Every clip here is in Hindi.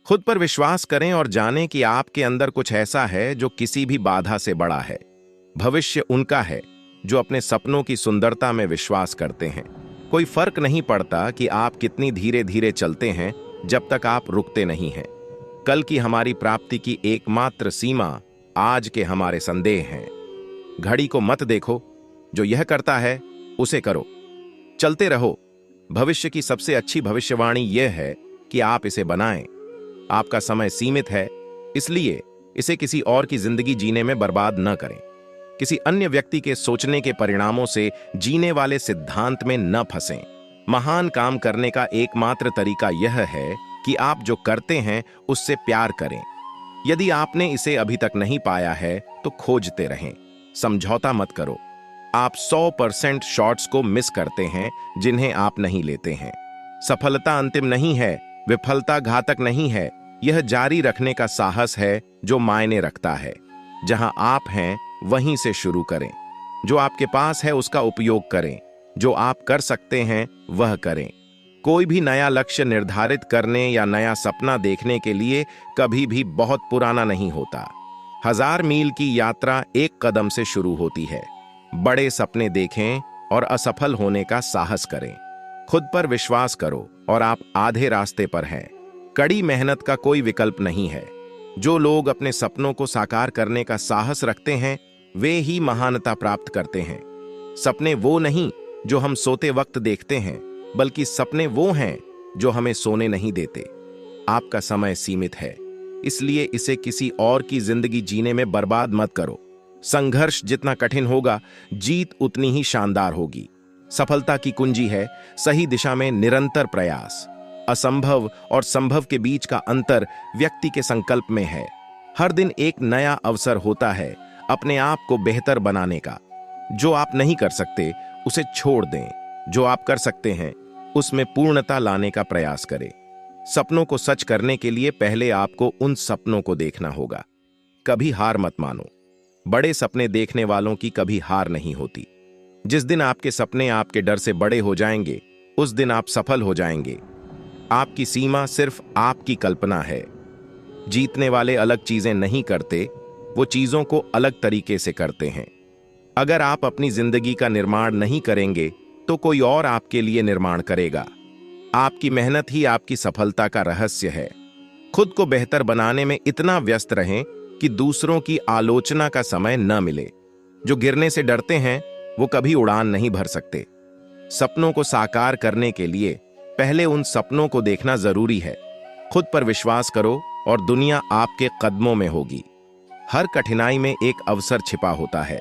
खुद पर विश्वास करें और जानें कि आपके अंदर कुछ ऐसा है जो किसी भी बाधा से बड़ा है। भविष्य उनका है जो अपने सपनों की सुंदरता में विश्वास करते हैं। कोई फर्क नहीं पड़ता कि आप कितनी धीरे धीरे चलते हैं जब तक आप रुकते नहीं हैं। कल की हमारी प्राप्ति की एकमात्र सीमा आज के हमारे संदेह हैं। घड़ी को मत देखो, जो यह करता है उसे करो। चलते रहो। भविष्य की सबसे अच्छी भविष्यवाणी यह है कि आप इसे बनाएं। आपका समय सीमित है, इसलिए इसे किसी और की जिंदगी जीने में बर्बाद न करें। किसी अन्य व्यक्ति के सोचने के परिणामों से जीने वाले सिद्धांत में न फंसें। महान काम करने का एकमात्र तरीका यह है कि आप जो करते हैं उससे प्यार करें। यदि आपने इसे अभी तक नहीं पाया है तो खोजते रहें। समझौता मत करो। आप 100% शॉट्स को मिस करते हैं जिन्हें आप नहीं लेते हैं। सफलता अंतिम नहीं है, विफलता घातक नहीं है। यह जारी रखने का साहस है जो मायने रखता है। जहां आप हैं वहीं से शुरू करें। जो आपके पास है उसका उपयोग करें। जो आप कर सकते हैं वह करें। कोई भी नया लक्ष्य निर्धारित करने या नया सपना देखने के लिए कभी भी बहुत पुराना नहीं होता। 1000 मील की यात्रा एक कदम से शुरू होती है। बड़े सपने देखें और असफल होने का साहस करें। खुद पर विश्वास करो और आप आधे रास्ते पर हैं। कड़ी मेहनत का कोई विकल्प नहीं है। जो लोग अपने सपनों को साकार करने का साहस रखते हैं वे ही महानता प्राप्त करते हैं। सपने वो नहीं जो हम सोते वक्त देखते हैं, बल्कि सपने वो हैं जो हमें सोने नहीं देते। आपका समय सीमित है, इसलिए इसे किसी और की जिंदगी जीने में बर्बाद मत करो। संघर्ष जितना कठिन होगा, जीत उतनी ही शानदार होगी। सफलता की कुंजी है सही दिशा में निरंतर प्रयास। असंभव और संभव के बीच का अंतर व्यक्ति के संकल्प में है। हर दिन एक नया अवसर होता है अपने आप को बेहतर बनाने का। जो आप नहीं कर सकते उसे छोड़ दें। जो आप कर सकते हैं उसमें पूर्णता लाने का प्रयास करें। सपनों को सच करने के लिए पहले आपको उन सपनों को देखना होगा। कभी हार मत मानो। बड़े सपने देखने वालों की कभी हार नहीं होती। जिस दिन आपके सपने आपके डर से बड़े हो जाएंगे, उस दिन आप सफल हो जाएंगे। आपकी सीमा सिर्फ आपकी कल्पना है। जीतने वाले अलग चीजें नहीं करते, वो चीजों को अलग तरीके से करते हैं। अगर आप अपनी जिंदगी का निर्माण नहीं करेंगे तो कोई और आपके लिए निर्माण करेगा। आपकी मेहनत ही आपकी सफलता का रहस्य है। खुद को बेहतर बनाने में इतना व्यस्त रहें कि दूसरों की आलोचना का समय न मिले। जो गिरने से डरते हैं वो कभी उड़ान नहीं भर सकते। सपनों को साकार करने के लिए पहले उन सपनों को देखना जरूरी है। खुद पर विश्वास करो और दुनिया आपके कदमों में होगी। हर कठिनाई में एक अवसर छिपा होता है।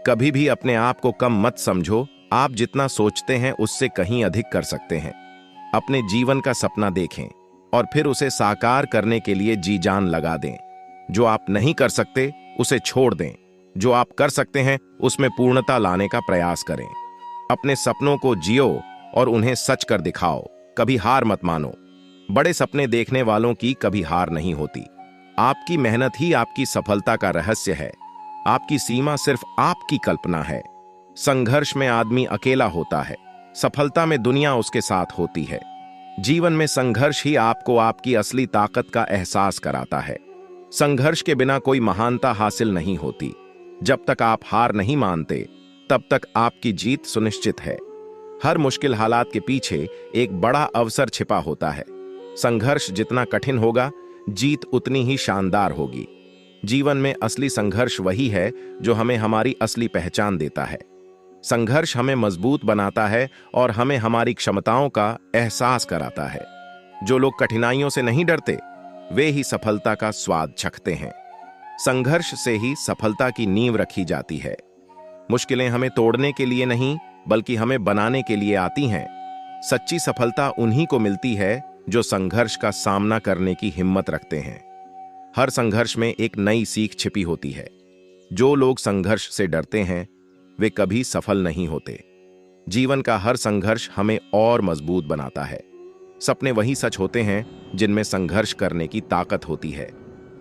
कभी भी अपने आप को कम मत समझो। आप जितना सोचते हैं उससे कहीं अधिक कर सकते हैं। अपने जीवन का सपना देखें और फिर उसे साकार करने के लिए जी जान लगा दें। जो आप नहीं कर सकते उसे छोड़ दें। जो आप कर सकते हैं उसमें पूर्णता लाने का प्रयास करें। अपने सपनों को जियो और उन्हें सच कर दिखाओ। कभी हार मत मानो। बड़े सपने देखने वालों की कभी हार नहीं होती। आपकी मेहनत ही आपकी सफलता का रहस्य है। आपकी सीमा सिर्फ आपकी कल्पना है। संघर्ष में आदमी अकेला होता है, सफलता में दुनिया उसके साथ होती है। जीवन में संघर्ष ही आपको आपकी असली ताकत का एहसास कराता है। संघर्ष के बिना कोई महानता हासिल नहीं होती। जब तक आप हार नहीं मानते तब तक आपकी जीत सुनिश्चित है। हर मुश्किल हालात के पीछे एक बड़ा अवसर छिपा होता है। संघर्ष जितना कठिन होगा, जीत उतनी ही शानदार होगी। जीवन में असली संघर्ष वही है जो हमें हमारी असली पहचान देता है। संघर्ष हमें मजबूत बनाता है और हमें हमारी क्षमताओं का एहसास कराता है। जो लोग कठिनाइयों से नहीं डरते वे ही सफलता का स्वाद चखते हैं। संघर्ष से ही सफलता की नींव रखी जाती है। मुश्किलें हमें तोड़ने के लिए नहीं बल्कि हमें बनाने के लिए आती हैं। सच्ची सफलता उन्हीं को मिलती है जो संघर्ष का सामना करने की हिम्मत रखते हैं। हर संघर्ष में एक नई सीख छिपी होती है। जो लोग संघर्ष से डरते हैं वे कभी सफल नहीं होते। जीवन का हर संघर्ष हमें और मजबूत बनाता है। सपने वही सच होते हैं जिनमें संघर्ष करने की ताकत होती है।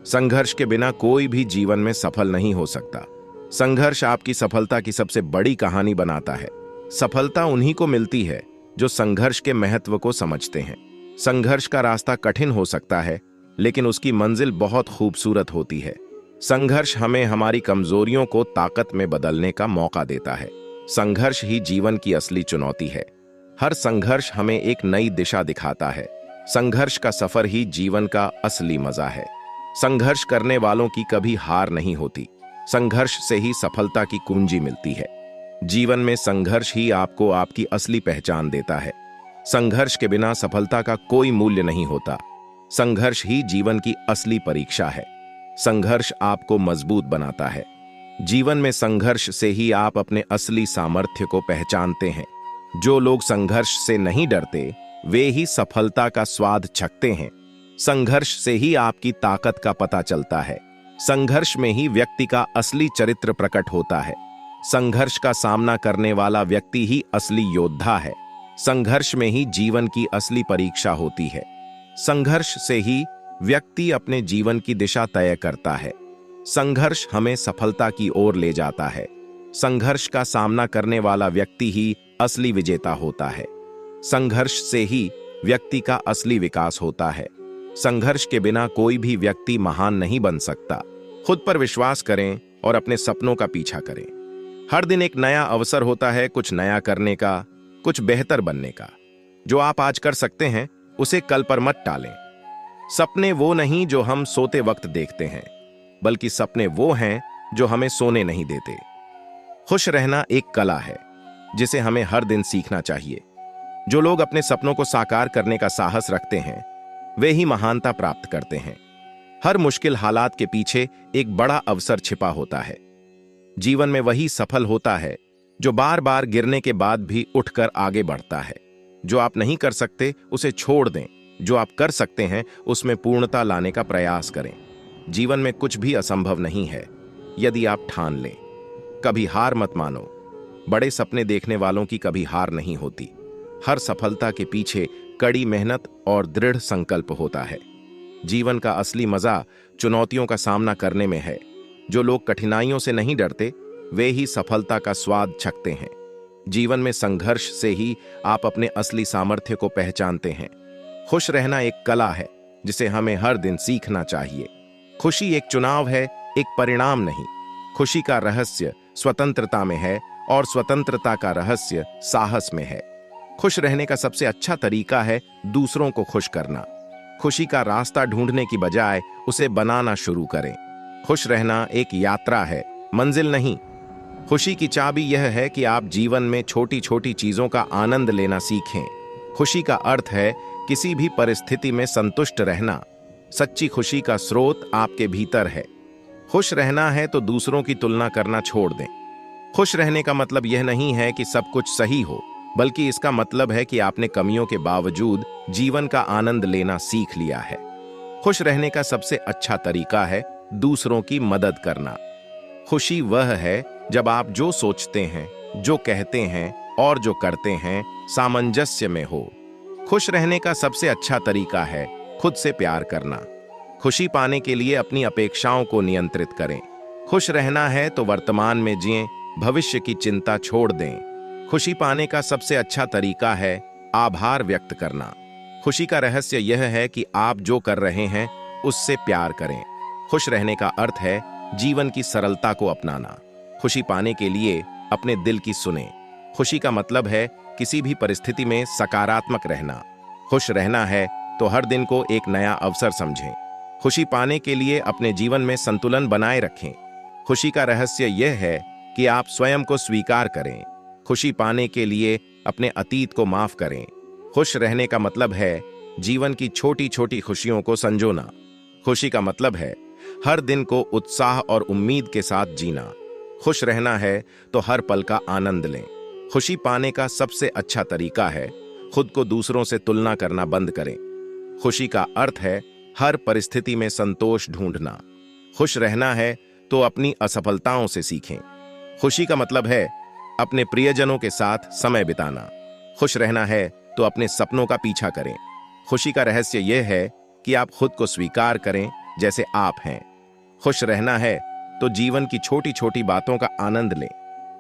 संघर्ष के बिना कोई भी जीवन में सफल नहीं हो सकता। संघर्ष आपकी सफलता की सबसे बड़ी कहानी बनाता है। सफलता उन्हीं को मिलती है जो संघर्ष के महत्व को समझते हैं। संघर्ष का रास्ता कठिन हो सकता है, लेकिन उसकी मंजिल बहुत खूबसूरत होती है। संघर्ष हमें हमारी कमजोरियों को ताकत में बदलने का मौका देता है। संघर्ष ही जीवन की असली चुनौती है। हर संघर्ष हमें एक नई दिशा दिखाता है। संघर्ष का सफर ही जीवन का असली मजा है। संघर्ष करने वालों की कभी हार नहीं होती। संघर्ष से ही सफलता की कुंजी मिलती है। जीवन में संघर्ष ही आपको आपकी असली पहचान देता है। संघर्ष के बिना सफलता का कोई मूल्य नहीं होता। संघर्ष ही जीवन की असली परीक्षा है। संघर्ष आपको मजबूत बनाता है। जीवन में संघर्ष से ही आप अपने असली सामर्थ्य को पहचानते हैं। जो लोग संघर्ष से नहीं डरते, वे ही सफलता का स्वाद चखते हैं। संघर्ष से ही आपकी ताकत का पता चलता है। संघर्ष में ही व्यक्ति का असली चरित्र प्रकट होता है। संघर्ष का सामना करने वाला व्यक्ति ही असली योद्धा है। संघर्ष में ही जीवन की असली परीक्षा होती है। संघर्ष से ही व्यक्ति अपने जीवन की दिशा तय करता है। संघर्ष हमें सफलता की ओर ले जाता है। संघर्ष का सामना करने वाला व्यक्ति ही असली विजेता होता है। संघर्ष से ही व्यक्ति का असली विकास होता है। संघर्ष के बिना कोई भी व्यक्ति महान नहीं बन सकता। खुद पर विश्वास करें और अपने सपनों का पीछा करें। हर दिन एक नया अवसर होता है, कुछ नया करने का, कुछ बेहतर बनने का। जो आप आज कर सकते हैं, उसे कल पर मत टालें। सपने वो नहीं जो हम सोते वक्त देखते हैं, बल्कि सपने वो हैं जो हमें सोने नहीं देते। खुश रहना एक कला है, जिसे हमें हर दिन सीखना चाहिए। जो लोग अपने सपनों को साकार करने का साहस रखते हैं, वे ही महानता प्राप्त करते हैं। हर मुश्किल हालात के पीछे एक बड़ा अवसर छिपा होता है। जीवन में वही सफल होता है जो बार बार गिरने के बाद भी उठकर आगे बढ़ता है। जो आप नहीं कर सकते, उसे छोड़ दें। जो आप कर सकते हैं, उसमें पूर्णता लाने का प्रयास करें। जीवन में कुछ भी असंभव नहीं है, यदि आप ठान लें। कभी हार मत मानो। बड़े सपने देखने वालों की कभी हार नहीं होती। हर सफलता के पीछे कड़ी मेहनत और दृढ़ संकल्प होता है। जीवन का असली मजा चुनौतियों का सामना करने में है। जो लोग कठिनाइयों से नहीं डरते, वे ही सफलता का स्वाद चखते हैं। जीवन में संघर्ष से ही आप अपने असली सामर्थ्य को पहचानते हैं। खुश रहना एक कला है, जिसे हमें हर दिन सीखना चाहिए। खुशी एक चुनाव है, एक परिणाम नहीं। खुशी का रहस्य स्वतंत्रता में है और स्वतंत्रता का रहस्य साहस में है। खुश रहने का सबसे अच्छा तरीका है दूसरों को खुश करना। खुशी का रास्ता ढूंढने की बजाय उसे बनाना शुरू करें। खुश रहना एक यात्रा है, मंजिल नहीं। खुशी की चाबी यह है कि आप जीवन में छोटी छोटी चीजों का आनंद लेना सीखें। खुशी का अर्थ है किसी भी परिस्थिति में संतुष्ट रहना। सच्ची खुशी का स्रोत आपके भीतर है। खुश रहना है तो दूसरों की तुलना करना छोड़ दें। खुश रहने का मतलब यह नहीं है कि सब कुछ सही हो, बल्कि इसका मतलब है कि आपने कमियों के बावजूद जीवन का आनंद लेना सीख लिया है। खुश रहने का सबसे अच्छा तरीका है दूसरों की मदद करना। खुशी वह है जब आप जो सोचते हैं, जो कहते हैं और जो करते हैं, सामंजस्य में हो। खुश रहने का सबसे अच्छा तरीका है खुद से प्यार करना। खुशी पाने के लिए अपनी अपेक्षाओं को नियंत्रित करें। खुश रहना है तो वर्तमान में जिएं, भविष्य की चिंता छोड़ दें। खुशी पाने का सबसे अच्छा तरीका है आभार व्यक्त करना। खुशी का रहस्य यह है कि आप जो कर रहे हैं, उससे प्यार करें। खुश रहने का अर्थ है जीवन की सरलता को अपनाना। खुशी पाने के लिए अपने दिल की सुने। खुशी का मतलब है किसी भी परिस्थिति में सकारात्मक रहना। खुश रहना है तो हर दिन को एक नया अवसर समझें। खुशी पाने के लिए अपने जीवन में संतुलन बनाए रखें। खुशी का रहस्य यह है कि आप स्वयं को स्वीकार करें। खुशी पाने के लिए अपने अतीत को माफ करें। खुश रहने का मतलब है जीवन की छोटी छोटी खुशियों को संजोना। खुशी का मतलब है हर दिन को उत्साह और उम्मीद के साथ जीना। खुश रहना है तो हर पल का आनंद लें। खुशी पाने का सबसे अच्छा तरीका है खुद को दूसरों से तुलना करना बंद करें। खुशी का अर्थ है हर परिस्थिति में संतोष ढूंढना। खुश रहना है तो अपनी असफलताओं से सीखें। खुशी का मतलब है अपने प्रियजनों के साथ समय बिताना। खुश रहना है तो अपने सपनों का पीछा करें। खुशी का रहस्य यह है कि आप खुद को स्वीकार करें जैसे आप हैं। खुश रहना है तो जीवन की छोटी छोटी बातों का आनंद लें।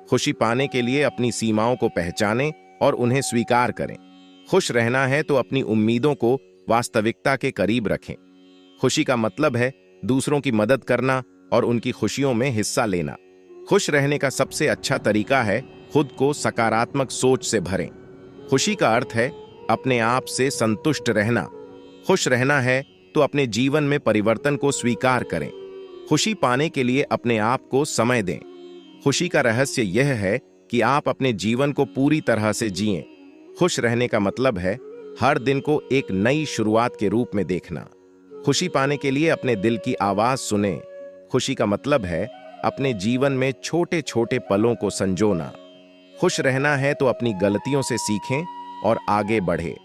खुशी पाने के लिए अपनी सीमाओं को पहचानें और उन्हें स्वीकार करें। खुश रहना है तो अपनी उम्मीदों को वास्तविकता के करीब रखें। खुशी का मतलब है दूसरों की मदद करना और उनकी खुशियों में हिस्सा लेना। खुश रहने का सबसे अच्छा तरीका है खुद को सकारात्मक सोच से भरें। खुशी का अर्थ है अपने आप से संतुष्ट रहना। खुश रहना है तो अपने जीवन में परिवर्तन को स्वीकार करें। खुशी पाने के लिए अपने आप को समय दें। खुशी का रहस्य यह है कि आप अपने जीवन को पूरी तरह से जिएं। खुश रहने का मतलब है हर दिन को एक नई शुरुआत के रूप में देखना। खुशी पाने के लिए अपने दिल की आवाज सुनें। खुशी का मतलब है अपने जीवन में छोटे छोटे पलों को संजोना। खुश रहना है तो अपनी गलतियों से सीखें और आगे बढ़े।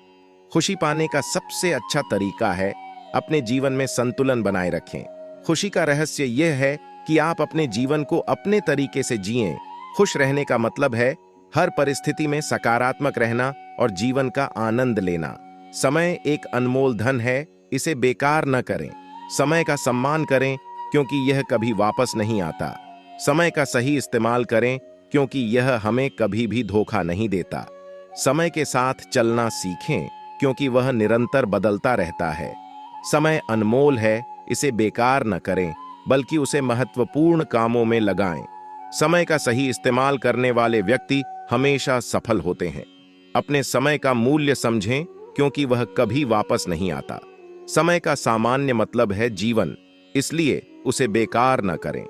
खुशी पाने का सबसे अच्छा तरीका है अपने जीवन में संतुलन बनाए रखें। खुशी का रहस्य यह है कि आप अपने जीवन को अपने तरीके से जिएं। खुश रहने का मतलब है हर परिस्थिति में सकारात्मक रहना और जीवन का आनंद लेना। समय एक अनमोल धन है, इसे बेकार न करें। समय का सम्मान करें क्योंकि यह कभी वापस नहीं आता। समय का सही इस्तेमाल करें क्योंकि यह हमें कभी भी धोखा नहीं देता। समय के साथ चलना सीखें क्योंकि वह निरंतर बदलता रहता है। समय अनमोल है, इसे बेकार न करें बल्कि उसे महत्वपूर्ण कामों में लगाएं। समय का सही इस्तेमाल करने वाले व्यक्ति हमेशा सफल होते हैं। अपने समय का मूल्य समझें क्योंकि वह कभी वापस नहीं आता। समय का सामान्य मतलब है जीवन, इसलिए उसे बेकार न करें।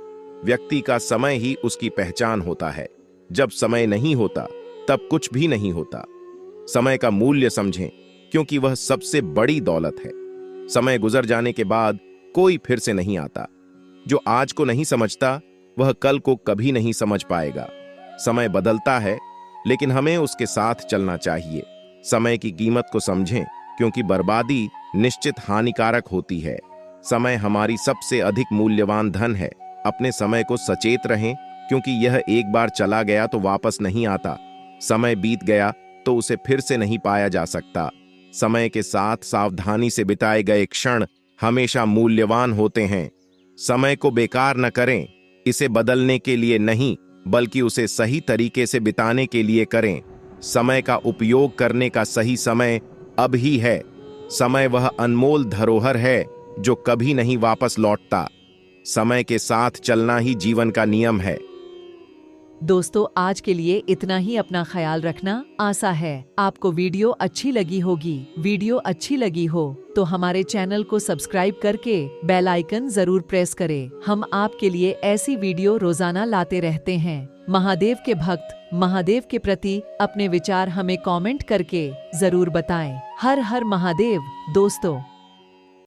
व्यक्ति का समय ही उसकी पहचान होता है। जब समय नहीं होता तब कुछ भी नहीं होता। समय का मूल्य समझें क्योंकि वह सबसे बड़ी दौलत है। समय गुजर जाने के बाद कोई फिर से नहीं आता। जो आज को नहीं समझता वह कल को कभी नहीं समझ पाएगा। समय बदलता है लेकिन हमें उसके साथ चलना चाहिए। समय की कीमत को समझें क्योंकि बर्बादी निश्चित हानिकारक होती है। समय हमारी सबसे अधिक मूल्यवान धन है। अपने समय को सचेत रहें क्योंकि यह एक बार चला गया तो वापस नहीं आता। समय बीत गया तो उसे फिर से नहीं पाया जा सकता। समय के साथ सावधानी से बिताए गए क्षण हमेशा मूल्यवान होते हैं। समय को बेकार न करें, इसे बदलने के लिए नहीं बल्कि उसे सही तरीके से बिताने के लिए करें। समय का उपयोग करने का सही समय अब ही है। समय वह अनमोल धरोहर है जो कभी नहीं वापस लौटता। समय के साथ चलना ही जीवन का नियम है। दोस्तों, आज के लिए इतना ही। अपना ख्याल रखना। आशा है आपको वीडियो अच्छी लगी होगी। वीडियो अच्छी लगी हो तो हमारे चैनल को सब्सक्राइब करके बेल आइकन जरूर प्रेस करें। हम आपके लिए ऐसी वीडियो रोजाना लाते रहते हैं। महादेव के भक्त महादेव के प्रति अपने विचार हमें कमेंट करके जरूर बताएं। हर हर महादेव दोस्तों।